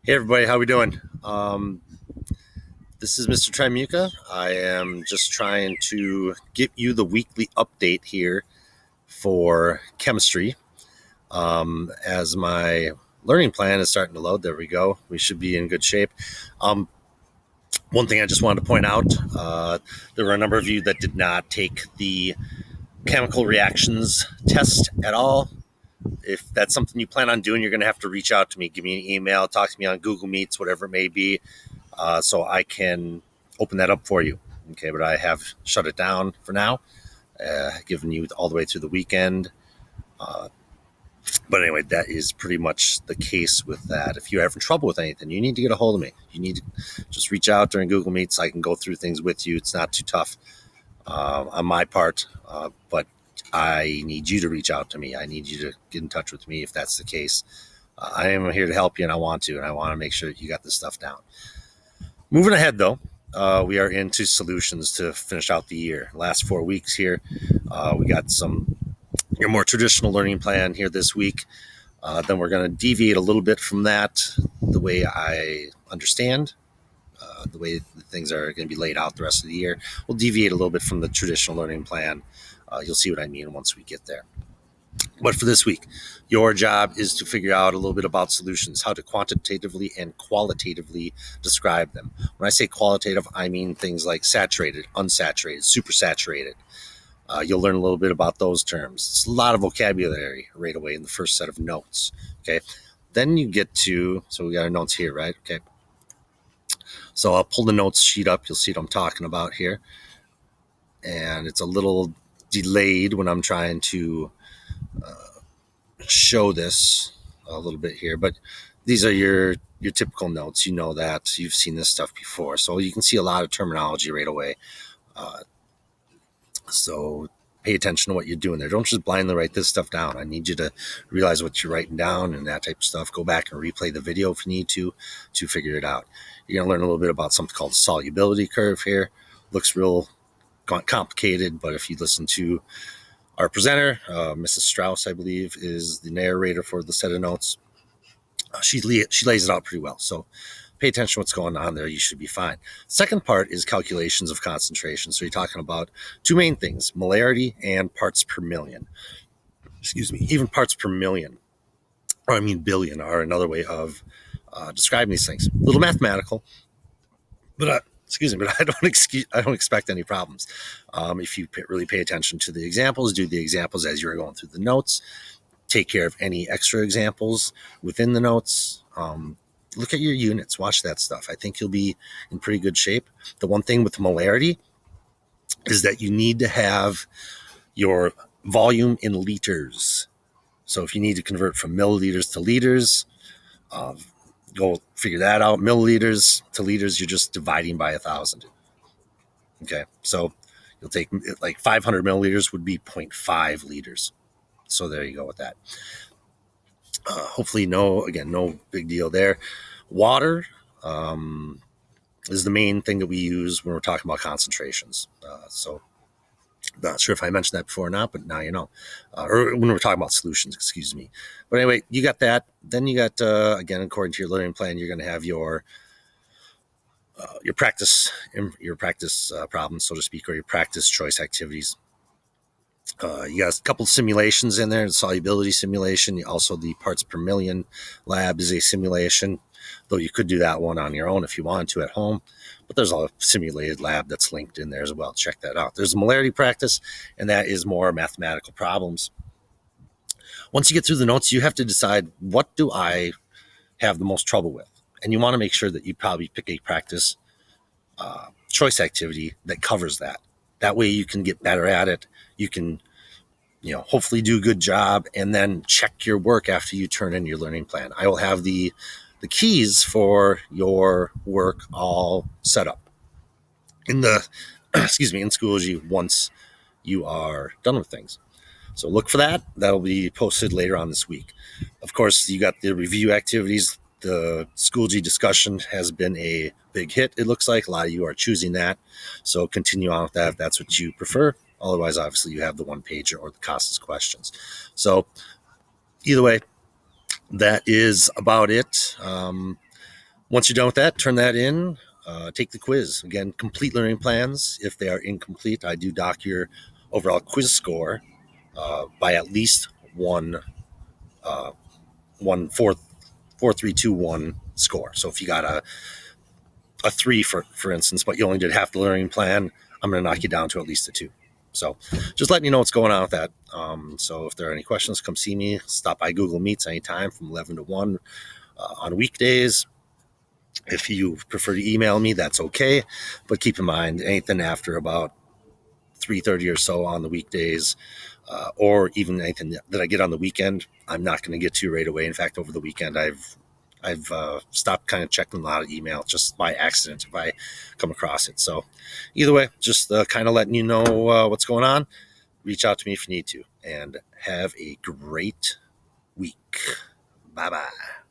Hey everybody, how we doing? This is Mr. Trimuka. I am just trying to get you the weekly update here for chemistry. As my learning plan is starting to load, there we go. We should be in good shape. Um, One thing I just wanted to point out: there were a number of you that did not take the chemical reactions test at all. If that's something you plan on doing, you're going to have to reach out to me, give me an email, talk to me on Google Meets, whatever it may be, so I can open that up for you. Okay, but I have shut it down for now, given you all the way through the weekend. Uh, but anyway, that is pretty much the case with that. If you're having trouble with anything, you need to get a hold of me. You need to just reach out during Google Meets. I can go through things with you. It's not too tough on my part, but I need you to reach out to me. I need you to get in touch with me if that's the case. I am here to help you, and I want to make sure that you got this stuff down. Moving ahead, though, we are into solutions to finish out the year. Last 4 weeks here, we got your more traditional learning plan here this week. Then we're going to deviate a little bit from that, the way I understand, the way things are going to be laid out the rest of the year. We'll deviate a little bit from the traditional learning plan. You'll see what I mean once we get there. But for this week, your job is to figure out a little bit about solutions, how to quantitatively and qualitatively describe them. When I say qualitative, I mean things like saturated, unsaturated, supersaturated. You'll learn a little bit about those terms. It's a lot of vocabulary right away in the first set of notes. Okay. Then you get to, so we got our notes here, right? Okay. So I'll pull the notes sheet up. You'll see what I'm talking about here. And it's a little delayed when I'm trying to show this a little bit here, but these are your typical notes. You know that you've seen this stuff before, so you can see a lot of terminology right away. So pay attention to what you're doing there. Don't just blindly write this stuff down. I need you to realize what you're writing down and that type of stuff. Go back and replay the video if you need to figure it out. You're going to learn a little bit about something called solubility curve here. Looks real complicated, but if you listen to our presenter, Mrs. Strauss, I believe, is the narrator for the set of notes. She lays it out pretty well. So pay attention to what's going on there. You should be fine. Second part is calculations of concentration. So you're talking about two main things: molarity and parts per million. Excuse me, even parts per million, or I mean billion, are another way of describing these things. A little mathematical, but I don't expect any problems. If you really pay attention to the examples, do the examples as you're going through the notes, take care of any extra examples within the notes. Look at your units, watch that stuff. I think you'll be in pretty good shape. The one thing with molarity is that you need to have your volume in liters. So if you need to convert from milliliters to liters, go figure that out. Milliliters to liters, you're just dividing by 1,000. Okay, so you'll take like 500 milliliters would be 0.5 liters. So there you go with that. Hopefully, no big deal there. Water is the main thing that we use when we're talking about concentrations. So not sure if I mentioned that before or not, but now you know. Or when we're talking about solutions, excuse me. But anyway, you got that. Then you got, again, according to your learning plan, you're going to have your practice problems, so to speak, or your practice choice activities. You got a couple of simulations in there, the solubility simulation. Also, the parts per million lab is a simulation, though you could do that one on your own if you wanted to at home. But there's a simulated lab that's linked in there as well. Check that out. There's a molarity practice, and that is more mathematical problems. Once you get through the notes, you have to decide, what do I have the most trouble with? And you want to make sure that you probably pick a practice choice activity that covers that. That way you can get better at it. You can, hopefully do a good job, and then check your work after you turn in your learning plan. I will have the keys for your work all set up in the in Schoology once you are done with things. So look for that. That'll be posted later on this week. Of course, you got the review activities. The Schoology discussion has been a big hit, it looks like. A lot of you are choosing that. So continue on with that if that's what you prefer. Otherwise, obviously, you have the one pager or the Costas questions. So either way, that is about it. Once you're done with that, turn that in. Take the quiz. Again, complete learning plans. If they are incomplete, I do dock your overall quiz score by at least one 4.321 score. So if you got a 3 for instance, but you only did half the learning plan, I'm going to knock you down to at least a 2. So just letting you know what's going on with that. So if there are any questions, come see me. Stop by Google Meets anytime from 11 to 1 on weekdays. If you prefer to email me, that's okay. But keep in mind, anything after about 3:30 or so on the weekdays, or even anything that I get on the weekend, I'm not going to get to right away. In fact, over the weekend, I've stopped kind of checking a lot of email just by accident if I come across it. So either way, just kind of letting you know what's going on. Reach out to me if you need to, and have a great week. Bye-bye.